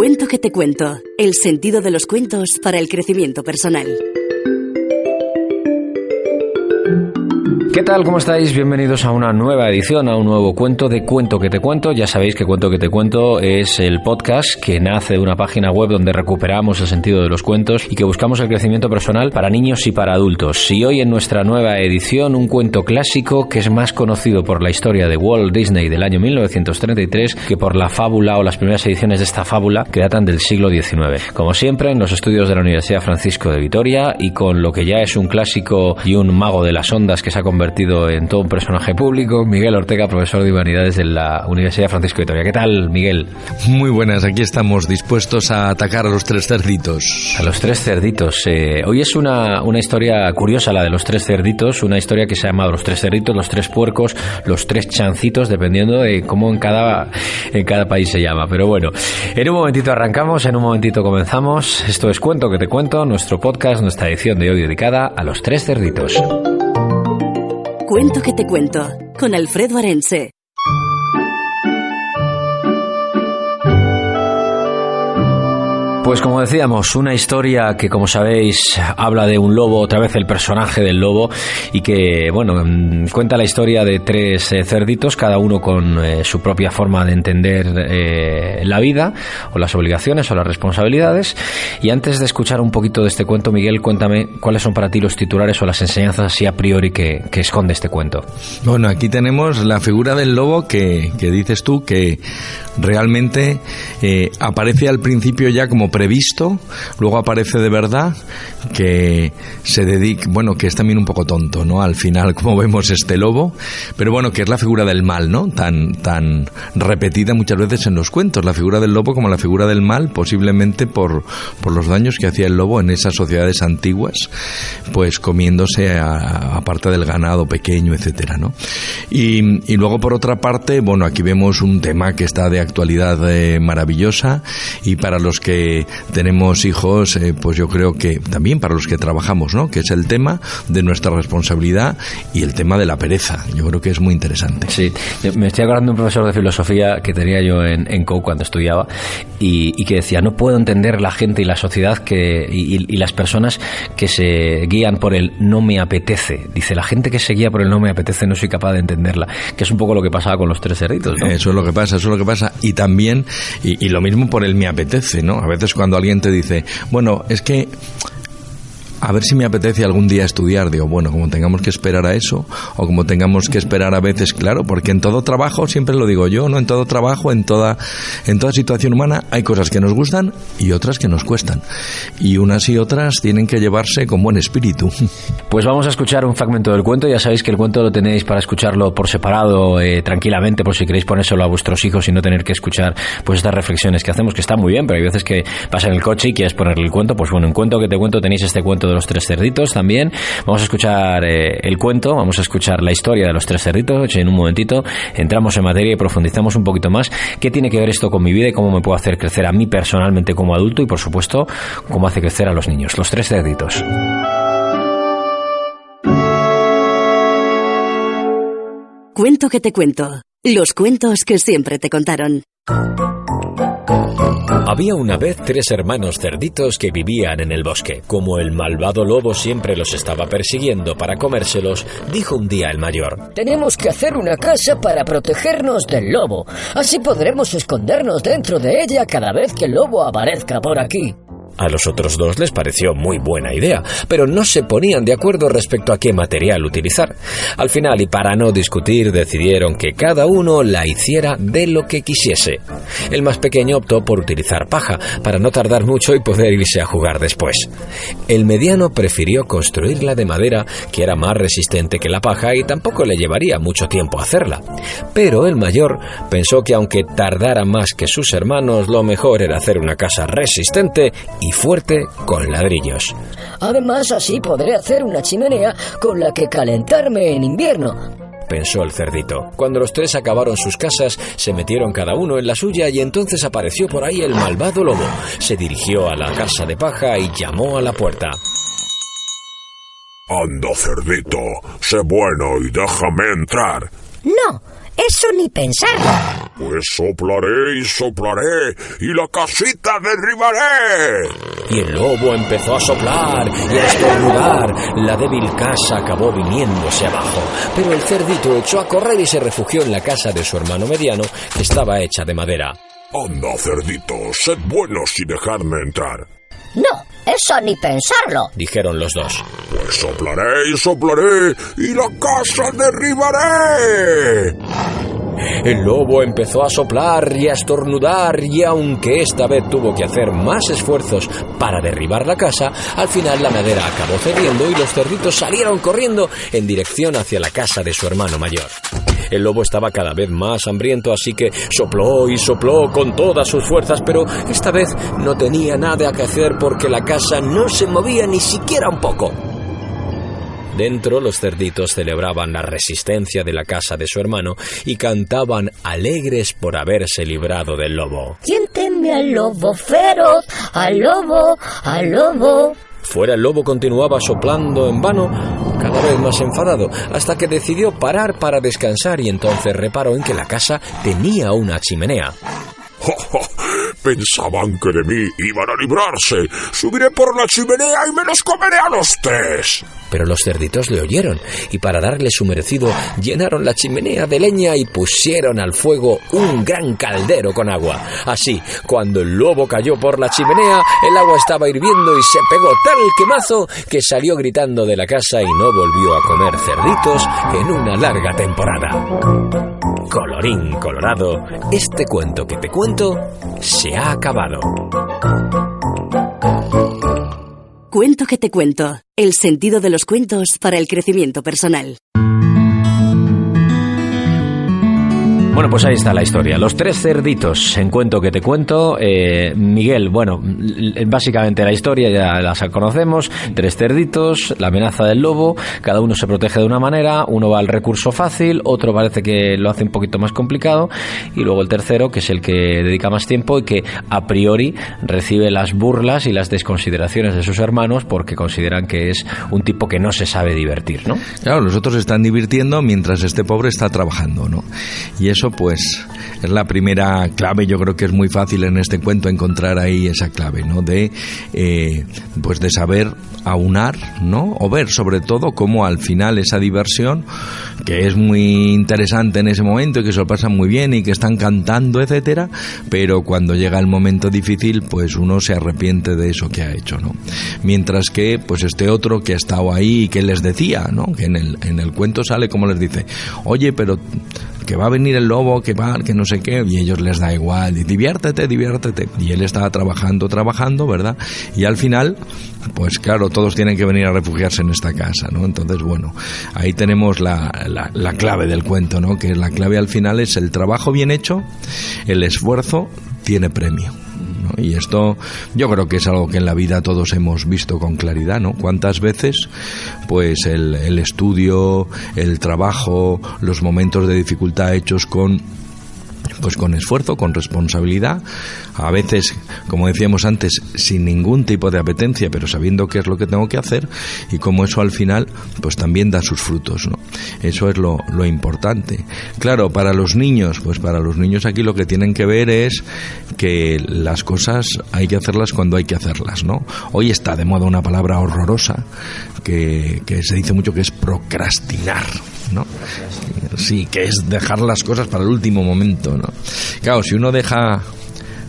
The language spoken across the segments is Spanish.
Cuento que te cuento. El sentido de los cuentos para el crecimiento personal. ¿Qué tal? ¿Cómo estáis? Bienvenidos a una nueva edición, a un nuevo cuento de Cuento que te cuento. Ya sabéis que Cuento que te cuento es el podcast que nace de una página web donde recuperamos el sentido de los cuentos y que buscamos el crecimiento personal para niños y para adultos. Y hoy en nuestra nueva edición, un cuento clásico que es más conocido por la historia de Walt Disney del año 1933 que por la fábula o las primeras ediciones de esta fábula que datan del siglo XIX. Como siempre, en los estudios de la Universidad Francisco de Vitoria y con lo que ya es un clásico y un mago de las ondas que se ha convertido en todo un personaje público, Miguel Ortega, profesor de Humanidades de la Universidad Francisco de Vitoria. ¿Qué tal, Miguel? Muy buenas, aquí estamos dispuestos a atacar a los tres cerditos. A los tres cerditos. Hoy es una historia curiosa, la de los tres cerditos, una historia que se ha llamado Los tres cerditos, los tres puercos, los tres chancitos, dependiendo de cómo en cada país se llama. Pero bueno, en un momentito arrancamos, en un momentito comenzamos. Esto es Cuento que te cuento, nuestro podcast, nuestra edición de hoy dedicada a los tres cerditos. Cuento que te cuento, con Alfredo Arense. Pues como decíamos, una historia que, como sabéis, habla de un lobo, otra vez el personaje del lobo, y que, bueno, cuenta la historia de tres cerditos, cada uno con su propia forma de entender la vida, o las obligaciones, o las responsabilidades. Y antes de escuchar un poquito de este cuento, Miguel, cuéntame cuáles son para ti los titulares o las enseñanzas así a priori que esconde este cuento. Bueno, aquí tenemos la figura del lobo que dices tú que realmente aparece al principio ya como previsto, luego aparece de verdad, que se dedica, bueno, que es también un poco tonto, ¿no? Al final, como vemos, este lobo, pero bueno, que es la figura del mal, ¿no? Tan repetida muchas veces en los cuentos, la figura del lobo como la figura del mal, posiblemente por los daños que hacía el lobo en esas sociedades antiguas, pues comiéndose a parte del ganado pequeño, etcétera, ¿no? Y luego, por otra parte, bueno, aquí vemos un tema que está de actualidad maravillosa, y para los que tenemos hijos, pues yo creo que también para los que trabajamos, ¿no? Que es el tema de nuestra responsabilidad y el tema de la pereza. Yo creo que es muy interesante. Sí, me estoy acordando de un profesor de filosofía que tenía yo en COU cuando estudiaba y que decía, no puedo entender la gente y la sociedad y las personas que se guían por el no me apetece. Dice, la gente que se guía por el no me apetece no soy capaz de entenderla, que es un poco lo que pasaba con los tres cerditos, ¿no? Eso es lo que pasa. Y también, y lo mismo por el me apetece, ¿no? A veces cuando alguien te dice, bueno, es que a ver si me apetece algún día estudiar, digo, bueno, como tengamos que esperar a eso, o como tengamos que esperar a veces, claro, porque en todo trabajo, siempre lo digo yo, ¿no? En todo trabajo, en toda situación humana, hay cosas que nos gustan y otras que nos cuestan. Y unas y otras tienen que llevarse con buen espíritu. Pues vamos a escuchar un fragmento del cuento. Ya sabéis que el cuento lo tenéis para escucharlo por separado, tranquilamente, por si queréis ponérselo a vuestros hijos y no tener que escuchar pues estas reflexiones que hacemos, que están muy bien, pero hay veces que vas en el coche y quieres ponerle el cuento. Pues bueno, en Cuento que te cuento tenéis este cuento de los tres cerditos también. Vamos a escuchar el cuento, vamos a escuchar la historia de los tres cerditos y en un momentito entramos en materia y profundizamos un poquito más qué tiene que ver esto con mi vida y cómo me puedo hacer crecer a mí personalmente como adulto y, por supuesto, cómo hace crecer a los niños. Los tres cerditos. Cuento que te cuento. Los cuentos que siempre te contaron. Había una vez tres hermanos cerditos que vivían en el bosque. Como el malvado lobo siempre los estaba persiguiendo para comérselos, dijo un día el mayor: tenemos que hacer una casa para protegernos del lobo. Así podremos escondernos dentro de ella cada vez que el lobo aparezca por aquí. A los otros dos les pareció muy buena idea, pero no se ponían de acuerdo respecto a qué material utilizar. Al final, y para no discutir, decidieron que cada uno la hiciera de lo que quisiese. El más pequeño optó por utilizar paja, para no tardar mucho y poder irse a jugar después. El mediano prefirió construirla de madera, que era más resistente que la paja y tampoco le llevaría mucho tiempo hacerla. Pero el mayor pensó que aunque tardara más que sus hermanos, lo mejor era hacer una casa resistente y fuerte con ladrillos. Además, así podré hacer una chimenea con la que calentarme en invierno, pensó el cerdito. Cuando los tres acabaron sus casas, se metieron cada uno en la suya y entonces apareció por ahí el malvado lobo. Se dirigió a la casa de paja y llamó a la puerta. Anda, cerdito, sé bueno y déjame entrar. No, eso ni pensarlo. Pues soplaré y soplaré, y la casita derribaré. Y el lobo empezó a soplar y a estornudar. La débil casa acabó viniéndose abajo, pero el cerdito echó a correr y se refugió en la casa de su hermano mediano, que estaba hecha de madera. Anda, cerdito, sed buenos y dejadme entrar. No, eso ni pensarlo, dijeron los dos. Pues soplaré y soplaré, y la casa derribaré. El lobo empezó a soplar y a estornudar, y aunque esta vez tuvo que hacer más esfuerzos para derribar la casa, al final la madera acabó cediendo y los cerditos salieron corriendo en dirección hacia la casa de su hermano mayor. El lobo estaba cada vez más hambriento, así que sopló y sopló con todas sus fuerzas, pero esta vez no tenía nada que hacer porque la casa no se movía ni siquiera un poco. Dentro, los cerditos celebraban la resistencia de la casa de su hermano y cantaban alegres por haberse librado del lobo. ¿Quién teme al lobo feroz? Al lobo, al lobo. Fuera, el lobo continuaba soplando en vano, cada vez más enfadado, hasta que decidió parar para descansar y entonces reparó en que la casa tenía una chimenea. Pensaban que de mí iban a librarse. Subiré por la chimenea y me los comeré a los tres. Pero los cerditos le oyeron y para darle su merecido llenaron la chimenea de leña y pusieron al fuego un gran caldero con agua. Así, cuando el lobo cayó por la chimenea, el agua estaba hirviendo y se pegó tal quemazo que salió gritando de la casa y no volvió a comer cerditos en una larga temporada. Colorín colorado, este cuento que te cuento se ha acabado. Cuento que te cuento. El sentido de los cuentos para el crecimiento personal. Bueno, pues ahí está la historia. Los tres cerditos en Cuento que te cuento. Miguel, bueno, básicamente la historia ya la conocemos. Tres cerditos, la amenaza del lobo, cada uno se protege de una manera, uno va al recurso fácil, otro parece que lo hace un poquito más complicado, y luego el tercero, que es el que dedica más tiempo y que a priori recibe las burlas y las desconsideraciones de sus hermanos porque consideran que es un tipo que no se sabe divertir, ¿no? Claro, los otros se están divirtiendo mientras este pobre está trabajando, ¿no? Y eso pues es la primera clave. Yo creo que es muy fácil en este cuento encontrar ahí esa clave, ¿no? Pues de saber aunar, ¿no? O ver sobre todo cómo al final esa diversión, que es muy interesante en ese momento y que se lo pasan muy bien y que están cantando, etcétera, pero cuando llega el momento difícil pues uno se arrepiente de eso que ha hecho, ¿no? Mientras que pues este otro que ha estado ahí y que les decía, ¿no? Que en el cuento sale como les dice, oye, pero que va a venir el lobo, que no sé qué, y a ellos les da igual, y diviértete, y él estaba trabajando, ¿verdad? Y al final, pues claro, todos tienen que venir a refugiarse en esta casa, ¿no? Entonces, bueno, ahí tenemos la clave del cuento, ¿no? Que la clave al final es el trabajo bien hecho, el esfuerzo tiene premio, ¿no? Y esto yo creo que es algo que en la vida todos hemos visto con claridad, ¿no? Cuántas veces pues el estudio, el trabajo, los momentos de dificultad hechos con esfuerzo, con responsabilidad, a veces, como decíamos antes, sin ningún tipo de apetencia, pero sabiendo qué es lo que tengo que hacer, y como eso al final pues también da sus frutos, ¿no? Eso es lo importante. Claro, para los niños, pues para los niños aquí lo que tienen que ver es que las cosas hay que hacerlas cuando hay que hacerlas, ¿no? Hoy está de moda una palabra horrorosa que se dice mucho, que es procrastinar, ¿no? Sí, que es dejar las cosas para el último momento, ¿no? Claro, si uno deja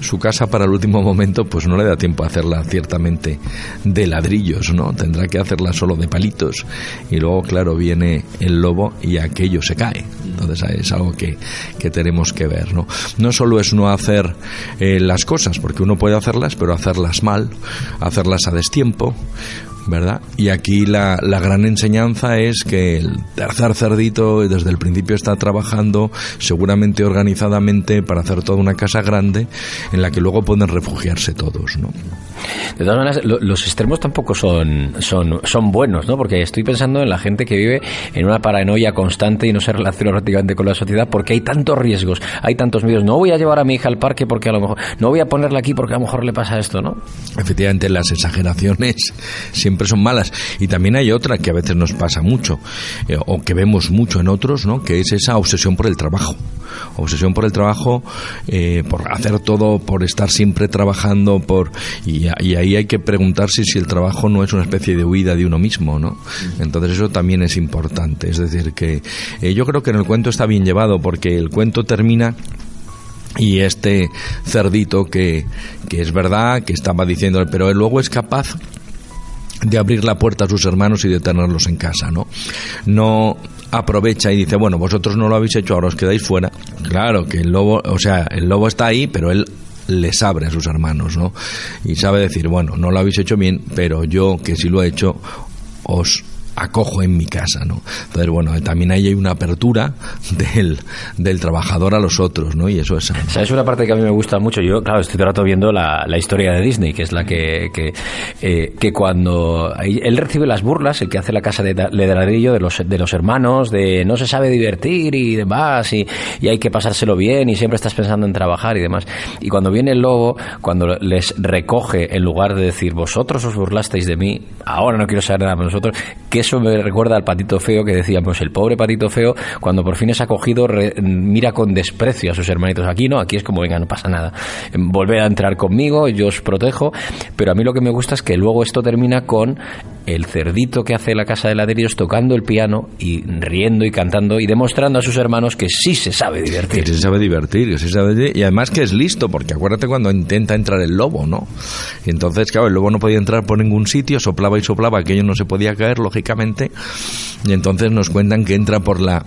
su casa para el último momento, pues no le da tiempo a hacerla ciertamente de ladrillos, ¿no? Tendrá que hacerla solo de palitos, y luego, claro, viene el lobo y aquello se cae. Entonces es algo que tenemos que ver, ¿no? No solo es no hacer las cosas, porque uno puede hacerlas, pero hacerlas mal, hacerlas a destiempo, ¿verdad? Y aquí la gran enseñanza es que el tercer cerdito desde el principio está trabajando seguramente organizadamente para hacer toda una casa grande en la que luego pueden refugiarse todos, ¿no? De todas maneras, los extremos tampoco son buenos, ¿no? Porque estoy pensando en la gente que vive en una paranoia constante y no se relaciona prácticamente con la sociedad porque hay tantos riesgos, hay tantos miedos. No voy a llevar a mi hija al parque porque a lo mejor, no voy a ponerla aquí porque a lo mejor le pasa esto, ¿no? Efectivamente, las exageraciones siempre siempre son malas. Y también hay otra que a veces nos pasa mucho, o que vemos mucho en otros, ¿no? Que es esa obsesión por el trabajo. Obsesión por el trabajo, por hacer todo, por estar siempre trabajando, y ahí hay que preguntarse si el trabajo no es una especie de huida de uno mismo, ¿no? Entonces eso también es importante. Es decir, que yo creo que en el cuento está bien llevado, porque el cuento termina y este cerdito que es verdad que estaba diciendo, pero él luego es capaz de abrir la puerta a sus hermanos y de tenerlos en casa, ¿no? No aprovecha y dice, bueno, vosotros no lo habéis hecho, ahora os quedáis fuera. Claro que el lobo está ahí, pero él les abre a sus hermanos, ¿no? Y sabe decir, bueno, no lo habéis hecho bien, pero yo, que sí lo he hecho, os acojo en mi casa, ¿no? Entonces, bueno, también ahí hay una apertura del trabajador a los otros, ¿no? Y eso es... ¿Sabes una parte que a mí me gusta mucho? Yo, claro, estoy todo el rato viendo la historia de Disney, que es la que cuando él recibe las burlas, el que hace la casa de ladrillo de los hermanos, de no se sabe divertir y demás, y hay que pasárselo bien, y siempre estás pensando en trabajar y demás. Y cuando viene el lobo, cuando les recoge, en lugar de decir, vosotros os burlasteis de mí, ahora no quiero saber nada de vosotros, que eso me recuerda al patito feo, que decíamos, el pobre patito feo, cuando por fin es acogido, mira con desprecio a sus hermanitos. Aquí no, aquí es como, venga, no pasa nada, volver a entrar conmigo, yo os protejo. Pero a mí lo que me gusta es que luego esto termina con el cerdito que hace la casa de ladrillos tocando el piano y riendo y cantando y demostrando a sus hermanos que sí se sabe divertir. Que se sabe divertir, y además que es listo, porque acuérdate cuando intenta entrar el lobo, ¿no? Y entonces, claro, el lobo no podía entrar por ningún sitio, soplaba y soplaba, aquello no se podía caer, lógicamente, y entonces nos cuentan que entra por la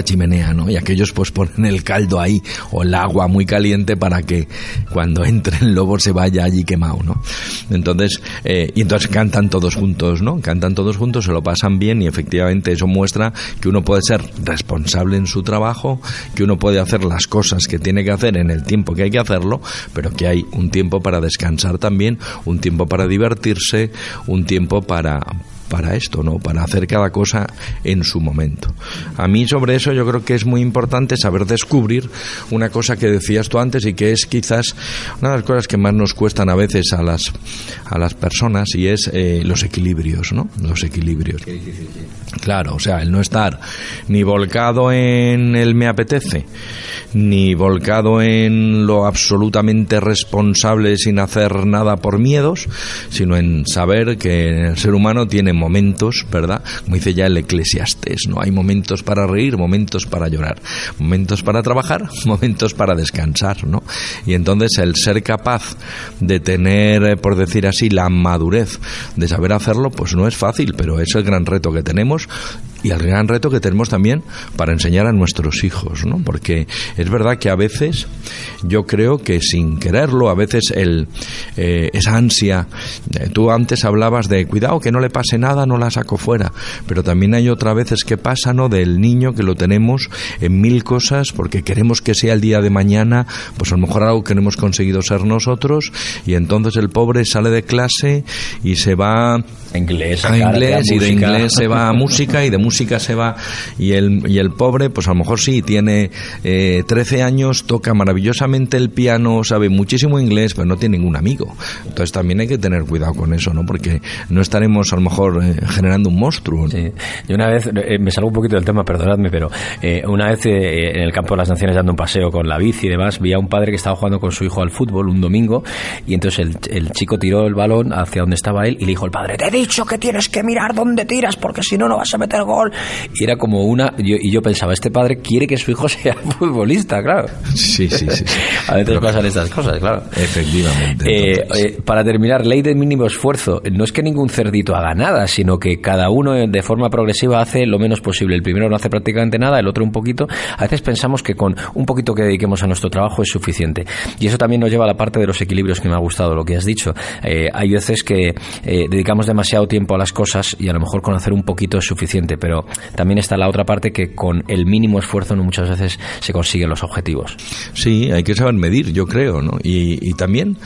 chimenea, ¿no? Y aquellos pues ponen el caldo ahí o el agua muy caliente para que cuando entre el lobo se vaya allí quemado, ¿no? Entonces cantan todos juntos, ¿no? Cantan todos juntos, se lo pasan bien, y efectivamente eso muestra que uno puede ser responsable en su trabajo, que uno puede hacer las cosas que tiene que hacer en el tiempo que hay que hacerlo, pero que hay un tiempo para descansar también, un tiempo para divertirse, un tiempo para esto, ¿no? Para hacer cada cosa en su momento. A mí sobre eso yo creo que es muy importante saber descubrir una cosa que decías tú antes, y que es quizás una de las cosas que más nos cuestan a veces a las personas, y es los equilibrios, ¿no? Los equilibrios. Qué difícil, sí. Claro, o sea, el no estar ni volcado en el me apetece, ni volcado en lo absolutamente responsable sin hacer nada por miedos, sino en saber que el ser humano tiene momentos, ¿verdad? Como dice ya el Eclesiastés, ¿no? Hay momentos para reír, momentos para llorar, momentos para trabajar, momentos para descansar, ¿no? Y entonces el ser capaz de tener, por decir así, la madurez de saber hacerlo, pues no es fácil, pero es el gran reto que tenemos, y el gran reto que tenemos también para enseñar a nuestros hijos, ¿no? Porque es verdad que a veces, yo creo que sin quererlo, a veces esa ansia, tú antes hablabas de cuidado que no le pase nada, no la saco fuera, pero también hay otras veces que pasa, ¿no? Del niño que lo tenemos en mil cosas porque queremos que sea el día de mañana, pues a lo mejor algo que no hemos conseguido ser nosotros, y entonces el pobre sale de clase y se va a inglés, y de inglés se va a música, y de música se va, y el pobre pues a lo mejor sí tiene 13 años, toca maravillosamente el piano, sabe muchísimo inglés, pero no tiene ningún amigo. Entonces también hay que tener cuidado con eso, ¿no? Porque no estaremos a lo mejor generando un monstruo, ¿no? Sí. Yo una vez, me salgo un poquito del tema, perdonadme, pero una vez en el campo de las Naciones, dando un paseo con la bici y demás, vi a un padre que estaba jugando con su hijo al fútbol un domingo, y entonces el chico tiró el balón hacia donde estaba él y le dijo el padre: te he dicho que tienes que mirar dónde tiras porque si no, no vas a meter gol. Y era como yo pensaba, este padre quiere que su hijo sea futbolista, claro. Sí. A veces pasan estas cosas, claro. Efectivamente. Para terminar, ley de mínimo esfuerzo. No es que ningún cerdito haga nada, sino que cada uno de forma progresiva hace lo menos posible. El primero no hace prácticamente nada, el otro un poquito. A veces pensamos que con un poquito que dediquemos a nuestro trabajo es suficiente. Y eso también nos lleva a la parte de los equilibrios, que me ha gustado lo que has dicho. Hay veces que dedicamos demasiado tiempo a las cosas y a lo mejor con hacer un poquito es suficiente, pero también está la otra parte, que con el mínimo esfuerzo no muchas veces se consiguen los objetivos. Sí, hay que saber medir, yo creo, ¿no? Y también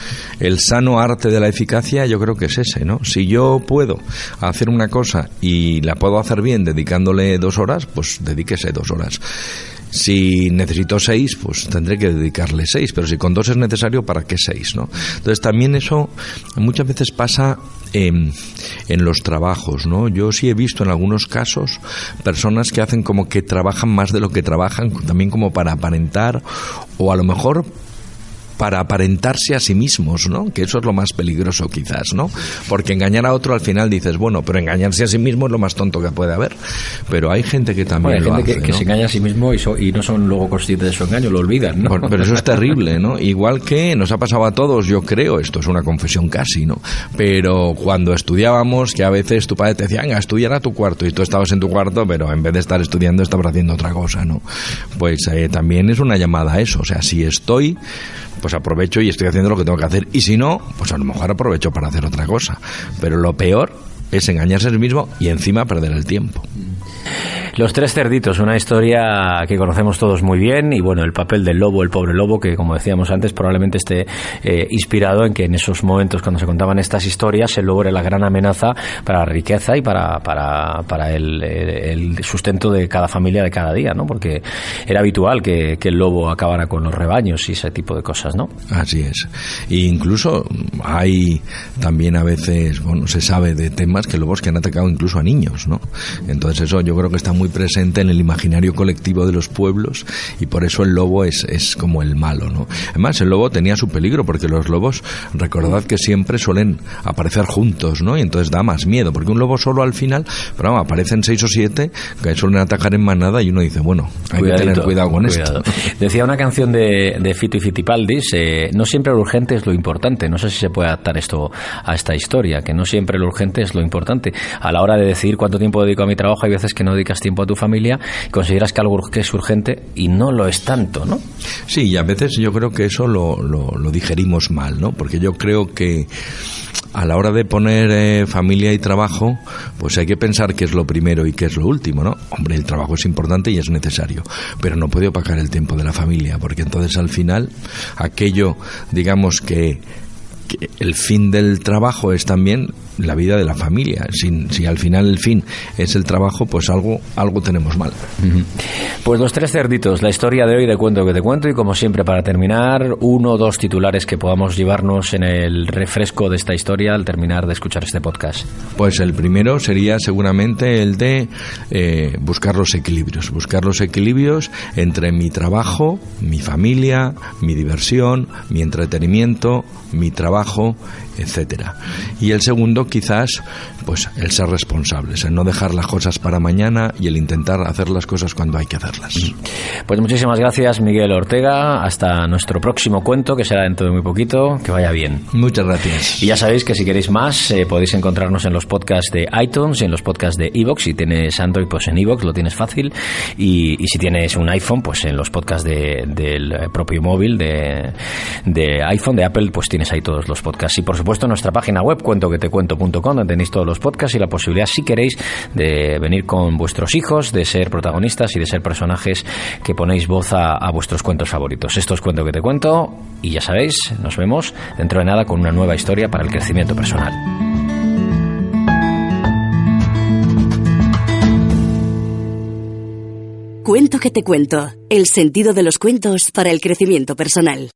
el sano arte de la eficacia, yo creo que es ese, ¿no? Si yo puedo hacer una cosa y la puedo hacer bien dedicándole 2 horas, pues dedíquese 2 horas. Si necesito 6, pues tendré que dedicarle 6, pero si con 2 es necesario, ¿para qué 6, no? Entonces también eso muchas veces pasa en los trabajos, ¿no? Yo sí he visto en algunos casos personas que hacen como que trabajan más de lo que trabajan, también como para aparentar, o a lo mejor para aparentarse a sí mismos, ¿no? Que eso es lo más peligroso quizás, ¿no? Porque engañar a otro al final dices, bueno, pero engañarse a sí mismo es lo más tonto que puede haber. Pero hay gente que también hay gente hace, que se engaña a sí mismo y no son luego conscientes de su engaño, lo olvidan, ¿no? Pero eso es terrible, ¿no? Igual que nos ha pasado a todos, yo creo, esto es una confesión casi, ¿no? Pero cuando estudiábamos, que a veces tu padre te decía, venga, estudiar a tu cuarto, y tú estabas en tu cuarto, pero en vez de estar estudiando estabas haciendo otra cosa, ¿no? Pues también es una llamada a eso, o sea, si estoy, pues aprovecho y estoy haciendo lo que tengo que hacer, y si no, pues a lo mejor aprovecho para hacer otra cosa, pero lo peor es engañarse a sí mismo y encima perder el tiempo. Los tres cerditos, una historia que conocemos todos muy bien, y bueno, el papel del lobo, el pobre lobo, que como decíamos antes, probablemente esté inspirado en que en esos momentos cuando se contaban estas historias, el lobo era la gran amenaza para la riqueza y para el sustento de cada familia de cada día, ¿no? Porque era habitual que el lobo acabara con los rebaños y ese tipo de cosas, ¿no? Así es. E incluso hay también a veces, bueno, se sabe de temas que lobos que han atacado incluso a niños, ¿no? Entonces eso yo creo que está muy presente en el imaginario colectivo de los pueblos, y por eso el lobo es como el malo, ¿no? Además, el lobo tenía su peligro, porque los lobos, recordad que siempre suelen aparecer juntos, ¿no? Y entonces da más miedo, porque un lobo solo al final, pero vamos, aparecen 6 o 7 que suelen atacar en manada, y uno dice, bueno, hay que tener cuidado con esto. Decía una canción de Fito y Fitipaldis, no siempre lo urgente es lo importante. No sé si se puede adaptar esto a esta historia, que no siempre lo urgente es lo importante. A la hora de decidir cuánto tiempo dedico a mi trabajo, hay veces que no dedicas tiempo a tu familia y consideras que algo que es urgente y no lo es tanto, ¿no? Sí, y a veces yo creo que eso lo digerimos mal, ¿no? Porque yo creo que a la hora de poner familia y trabajo, pues hay que pensar qué es lo primero y qué es lo último, ¿no? Hombre, el trabajo es importante y es necesario, pero no puede opacar el tiempo de la familia, porque entonces al final aquello, digamos que el fin del trabajo es también la vida de la familia. Si al final el fin es el trabajo, pues algo tenemos mal. Pues los tres cerditos, la historia de hoy de Cuento que te cuento, y como siempre, para terminar, 1 o 2 titulares que podamos llevarnos en el refresco de esta historia al terminar de escuchar este podcast. Pues el primero sería seguramente el de buscar los equilibrios entre mi trabajo, mi familia, mi diversión, mi entretenimiento, mi trabajo, etcétera. Y el segundo, quizás, pues el ser responsables, el no dejar las cosas para mañana y el intentar hacer las cosas cuando hay que hacerlas. Pues muchísimas gracias, Miguel Ortega. Hasta nuestro próximo cuento, que será dentro de muy poquito. Que vaya bien. Muchas gracias. Y ya sabéis que si queréis más, podéis encontrarnos en los podcasts de iTunes y en los podcasts de iVoox. Si tienes Android, pues en iVoox lo tienes fácil. Y si tienes un iPhone, pues en los podcasts del propio móvil de iPhone, de Apple, pues tienes ahí todos los podcasts. Y por supuesto, en nuestra página web, cuentoquetecuento.com, donde tenéis todos los podcasts y la posibilidad, si queréis, de venir con vuestros hijos, de ser protagonistas y de ser personajes que ponéis voz a vuestros cuentos favoritos. Esto es Cuento que te cuento, y ya sabéis, nos vemos dentro de nada con una nueva historia para el crecimiento personal. Cuento que te cuento, el sentido de los cuentos para el crecimiento personal.